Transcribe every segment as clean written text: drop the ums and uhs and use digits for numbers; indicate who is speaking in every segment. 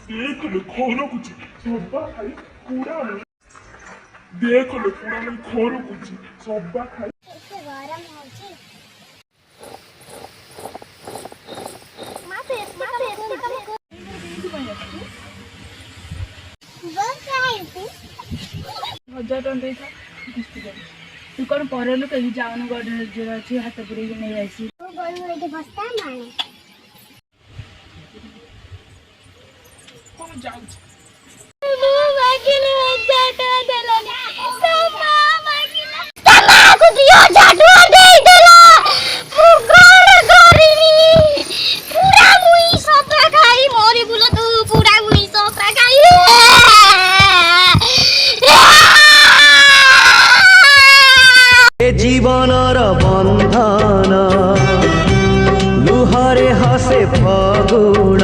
Speaker 1: देख ले खोरो कुछ सबा खाई पूरा नहीं देख ले पूरा नहीं खोरो कुछ सबा खाई
Speaker 2: एते गरम होची माते बस खाई तू
Speaker 3: 1000 टन दे तू कौन परलु कहीं जाऊन गडे जो अच्छी हाथ पुरे नहीं आसी
Speaker 2: तू बोल एते बस्ता माने
Speaker 1: कौन जाऊ
Speaker 4: जीवनर बंधन लुहरे हसे फगुण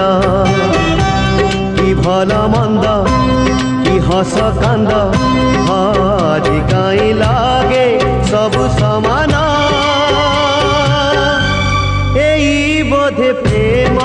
Speaker 4: कि भल मंद कि हस कांद हरि काई लागे सब समान एई बोधे प्रेम